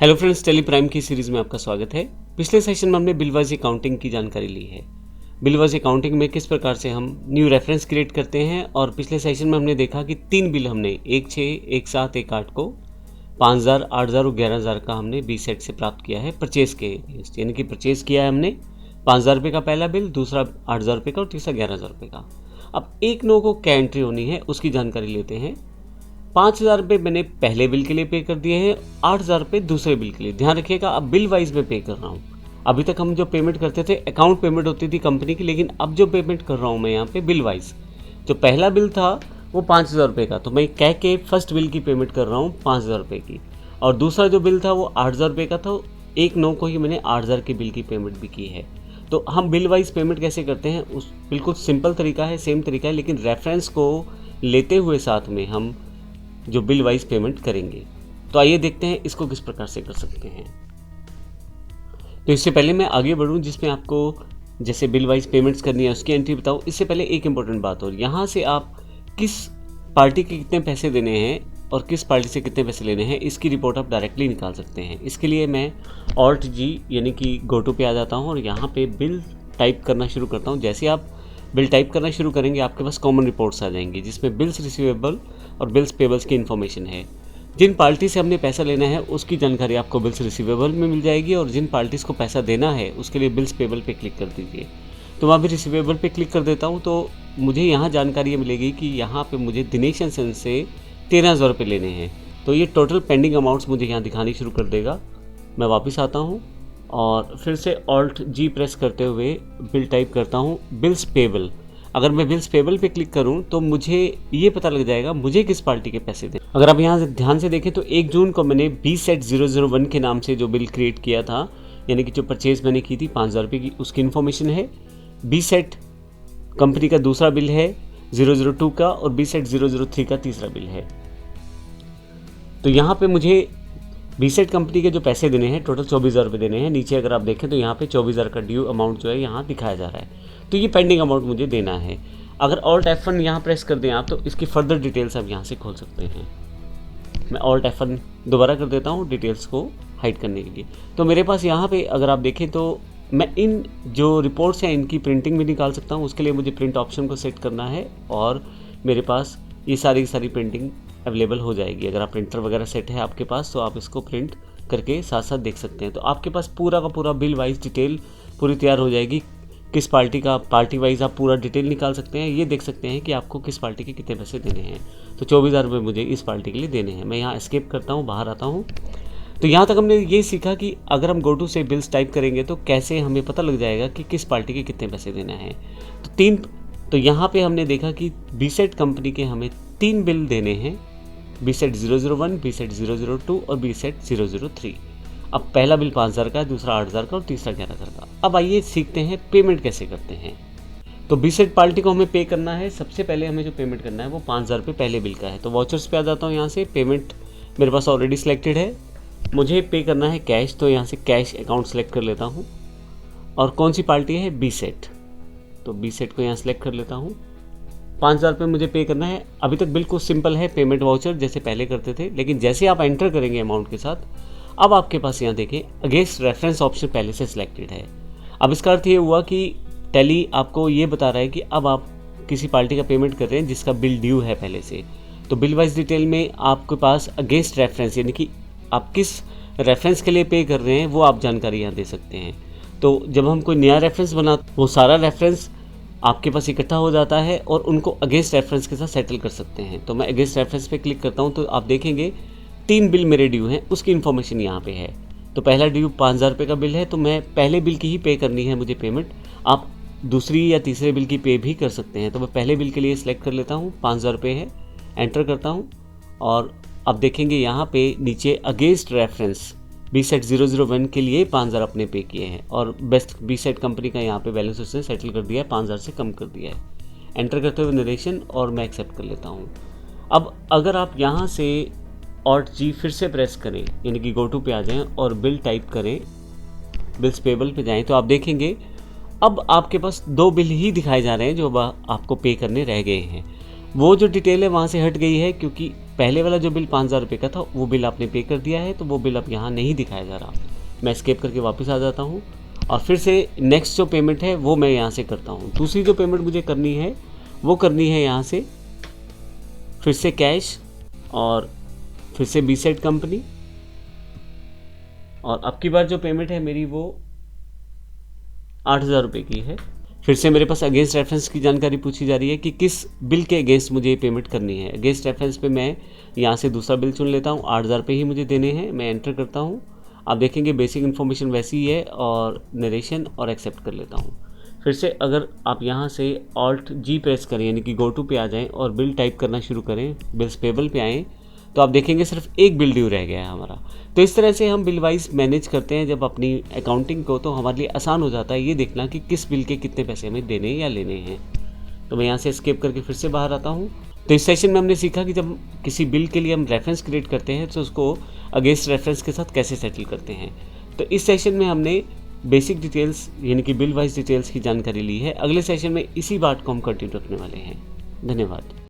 Hello friends, Tally Prime की series में आपका स्वागत है। पिछले सेशन में हमने बिल वाइज अकाउंटिंग की जानकारी ली है। बिल वाइज अकाउंटिंग में किस प्रकार से हम न्यू रेफरेंस क्रिएट करते हैं, और पिछले सेशन में हमने देखा कि 3 बिल हमने 1/6, 1/7, 1/8 को 5,000, 8,000 और 11,000 का हमने बी सेट से प्राप्त किया है परचेज के, यानी कि परचेज किया है हमने 5,000 रुपये का पहला बिल, दूसरा 8,000 रुपये का और तीसरा 11,000 रुपये का। अब 1/9 को क्या एंट्री होनी है उसकी जानकारी लेते हैं। 5,000 रुपये मैंने पहले बिल के लिए पे कर दिए हैं, 8,000 रुपये दूसरे बिल के लिए। ध्यान रखिएगा, अब बिल वाइज में पे कर रहा हूँ। अभी तक हम जो पेमेंट करते थे अकाउंट पेमेंट होती थी कंपनी की, लेकिन अब जो पेमेंट कर रहा हूँ मैं यहाँ पे बिल वाइज। जो पहला बिल था वो 5,000 रुपये का, तो मैं कह के फर्स्ट बिल की पेमेंट कर रहा हूँ 5,000 रुपये की, और दूसरा जो बिल था वो 8,000 रुपये का था। 1/9 को ही मैंने 8,000 के बिल की पेमेंट भी की है। तो हम बिल वाइज पेमेंट कैसे करते हैं, उस बिल्कुल सिंपल तरीका है, सेम तरीका है, लेकिन रेफरेंस को लेते हुए साथ में हम जो बिल वाइज पेमेंट करेंगे। तो आइए देखते हैं इसको किस प्रकार से कर सकते हैं। तो इससे पहले मैं आगे बढ़ूं, जिसमें आपको जैसे बिल वाइज पेमेंट्स करनी है उसकी एंट्री बताऊं, इससे पहले एक इंपॉर्टेंट बात और, यहाँ से आप किस पार्टी के कितने पैसे देने हैं और किस पार्टी से कितने पैसे लेने हैं इसकी रिपोर्ट आप डायरेक्टली निकाल सकते हैं। इसके लिए मैं ऑल्ट जी यानी कि गोटू पे आ जाता हूँ और यहाँ पे बिल टाइप करना शुरू करता हूँ। जैसे आप बिल टाइप करना शुरू करेंगे आपके पास कॉमन रिपोर्ट्स आ जाएंगी, जिसमें बिल्स रिसीवेबल और बिल्स पेबल्स की इन्फॉर्मेशन है। जिन पार्टी से हमने पैसा लेना है उसकी जानकारी आपको बिल्स रिसीवेबल में मिल जाएगी, और जिन पार्टीज़ को पैसा देना है उसके लिए बिल्स पेबल पे क्लिक कर दीजिए। तो मैं अभी रिसीवेबल पे क्लिक कर देता हूँ, तो मुझे यहाँ जानकारी मिलेगी कि यहाँ पे मुझे दिनेश एंड सन से 13,000 रुपये लेने हैं। तो ये टोटल पेंडिंग अमाउंट्स मुझे यहाँ दिखानी शुरू कर देगा। मैं वापस आता हूँ और फिर से ऑल्ट जी प्रेस करते हुए बिल टाइप करता हूँ बिल्स पेबल। अगर मैं बिल्स पेबल पे क्लिक करूं तो मुझे ये पता लग जाएगा मुझे किस पार्टी के पैसे दें। अगर आप यहाँ से ध्यान से देखें तो 1 जून को मैंने B-Set-001 के नाम से जो बिल क्रिएट किया था, यानी कि जो परचेज मैंने की थी 5,000 रुपये की, उसकी इन्फॉर्मेशन है। B-Set कंपनी का दूसरा बिल है 002 का, और B-Set-003 का तीसरा बिल है। तो यहाँ पे मुझे B-Set कंपनी के जो पैसे देने हैं टोटल 24,000 रुपये देने हैं। नीचे अगर आप देखें तो यहाँ पे 24,000 का ड्यू अमाउंट जो है यहाँ दिखाया जा रहा है। तो ये पेंडिंग अमाउंट मुझे देना है। अगर ऑल्ट F1 यहाँ प्रेस कर दें आप तो इसकी फर्दर डिटेल्स आप यहाँ से खोल सकते हैं। मैं ऑल्ट F1 दोबारा कर देता हूँ डिटेल्स को हाइड करने के लिए। तो मेरे पास यहाँ पे अगर आप देखें तो मैं इन जो रिपोर्ट्स हैं इनकी प्रिंटिंग भी निकाल सकता हूँ। उसके लिए मुझे प्रिंट ऑप्शन को सेट करना है और मेरे पास ये सारी प्रिंटिंग अवेलेबल हो जाएगी। अगर आप प्रिंटर वगैरह सेट है आपके पास तो आप इसको प्रिंट करके साथ साथ देख सकते हैं। तो आपके पास पूरा का पूरा बिल वाइज डिटेल पूरी तैयार हो जाएगी। किस पार्टी का, पार्टी वाइज आप पूरा डिटेल निकाल सकते हैं। ये देख सकते हैं कि आपको किस पार्टी के कितने पैसे देने हैं। तो 24,000 रुपये मुझे इस पार्टी के लिए देने हैं। मैं यहाँ एस्केप करता हूँ, बाहर आता हूँ। तो यहाँ तक हमने ये सीखा कि अगर हम गोटू से बिल्स टाइप करेंगे तो कैसे हमें पता लग जाएगा कि किस पार्टी के कितने पैसे देना है। तो यहाँ पे हमने देखा कि B-Set कंपनी के हमें 3 बिल देने हैं, B-Set-001, B-Set-002 और B-Set-003। अब पहला बिल 5,000 का है, दूसरा 8,000 का और तीसरा 11,000 का। अब आइए सीखते हैं पेमेंट कैसे करते हैं। तो B-Set पार्टी को हमें पे करना है। सबसे पहले हमें जो पेमेंट करना है वो 5,000 रुपये पहले बिल का है। तो वॉचर्स पे आ जाता हूँ। यहाँ से पेमेंट मेरे पास ऑलरेडी सिलेक्टेड है, मुझे पे करना है कैश। तो यहाँ से कैश अकाउंट सेलेक्ट कर लेता हूँ, और कौन सी पार्टी है, B-Set। तो B-Set को यहाँ सेलेक्ट कर लेता हूँ। 5,000 रुपये मुझे पे करना है। अभी तक बिल्कुल सिंपल है, पेमेंट वाउचर जैसे पहले करते थे, लेकिन जैसे आप एंटर करेंगे अमाउंट के साथ, अब आपके पास यहाँ देखें अगेंस्ट रेफरेंस ऑप्शन पहले से सिलेक्टेड है। अब इसका अर्थ ये हुआ कि टैली आपको ये बता रहा है कि अब आप किसी पार्टी का पेमेंट कर रहे हैं जिसका बिल ड्यू है पहले से। तो बिल वाइज डिटेल में आपके पास अगेंस्ट रेफरेंस, यानी कि आप किस रेफरेंस के लिए पे कर रहे हैं वो आप जानकारी यहाँ दे सकते हैं। तो जब हम कोई नया रेफरेंस बना, वो सारा रेफरेंस आपके पास इकट्ठा हो जाता है और उनको अगेंस्ट रेफरेंस के साथ सेटल कर सकते हैं। तो मैं अगेंस्ट रेफरेंस पे क्लिक करता हूँ तो आप देखेंगे 3 बिल मेरे ड्यू हैं, उसकी इन्फॉर्मेशन यहाँ पे है। तो पहला ड्यू 5,000 रुपये का बिल है, तो मैं पहले बिल की ही पे करनी है मुझे पेमेंट। आप दूसरी या तीसरे बिल की पे भी कर सकते हैं। तो मैं पहले बिल के लिए सिलेक्ट कर लेता हूँ, 5,000 रुपये है, एंटर करता हूँ। और अब देखेंगे यहाँ पे नीचे अगेंस्ट रेफरेंस B-Set-001 के लिए 5,000 अपने पे किए हैं, और बेस्ट B-Set कंपनी का यहाँ पे बैलेंस उसने सेटल कर दिया है, 5,000 से कम कर दिया है। एंटर करते हुए नरेशन, और मैं एक्सेप्ट कर लेता हूँ। अब अगर आप यहाँ से ऑल्ट जी फिर से प्रेस करें, यानी कि गोटू पे आ जाएं और बिल टाइप करें, बिल्स पेबल पे जाएं, तो आप देखेंगे अब आपके पास 2 बिल ही दिखाए जा रहे हैं जो आपको पे करने रह गए हैं। वो जो डिटेल है वहाँ से हट गई है, क्योंकि पहले वाला जो बिल 5,000 रुपये का था वो बिल आपने पे कर दिया है, तो वो बिल अब यहाँ नहीं दिखाया जा रहा। मैं एस्केप करके वापस आ जाता हूँ और फिर से नेक्स्ट जो पेमेंट है वो मैं यहाँ से करता हूँ। दूसरी जो पेमेंट मुझे करनी है वो करनी है यहाँ से फिर से कैश और फिर से बीसेट कंपनी, और अब की बार जो पेमेंट है मेरी वो 8,000 रुपये की है। फिर से मेरे पास अगेंस्ट रेफरेंस की जानकारी पूछी जा रही है कि किस बिल के अगेंस्ट मुझे ये पेमेंट करनी है। अगेंस्ट रेफरेंस पे मैं यहाँ से दूसरा बिल चुन लेता हूँ, 8,000 रुपये ही मुझे देने हैं। मैं एंटर करता हूँ। आप देखेंगे बेसिक इन्फॉर्मेशन वैसी ही है और नरेशन और एक्सेप्ट कर लेता हूँ। फिर से अगर आप यहाँ से ऑल्ट जी प्रेस करें यानी कि गो टू पे आ जाएं और बिल टाइप करना शुरू करें, बिल्स पेबल पे आएँ, तो आप देखेंगे सिर्फ एक बिल ड्यू रह गया है हमारा। तो इस तरह से हम बिल वाइज मैनेज करते हैं जब अपनी अकाउंटिंग को, तो हमारे लिए आसान हो जाता है ये देखना कि किस बिल के कितने पैसे हमें देने या लेने हैं। तो मैं यहाँ से एस्केप करके फिर से बाहर आता हूँ। तो इस सेशन में हमने सीखा कि जब किसी बिल के लिए हम रेफरेंस क्रिएट करते हैं तो उसको अगेंस्ट रेफरेंस के साथ कैसे सेटल करते हैं। तो इस सेशन में हमने बेसिक डिटेल्स यानी कि बिल वाइज डिटेल्स की जानकारी ली है। अगले सेशन में इसी बात को हम कंटिन्यू रखने वाले हैं। धन्यवाद।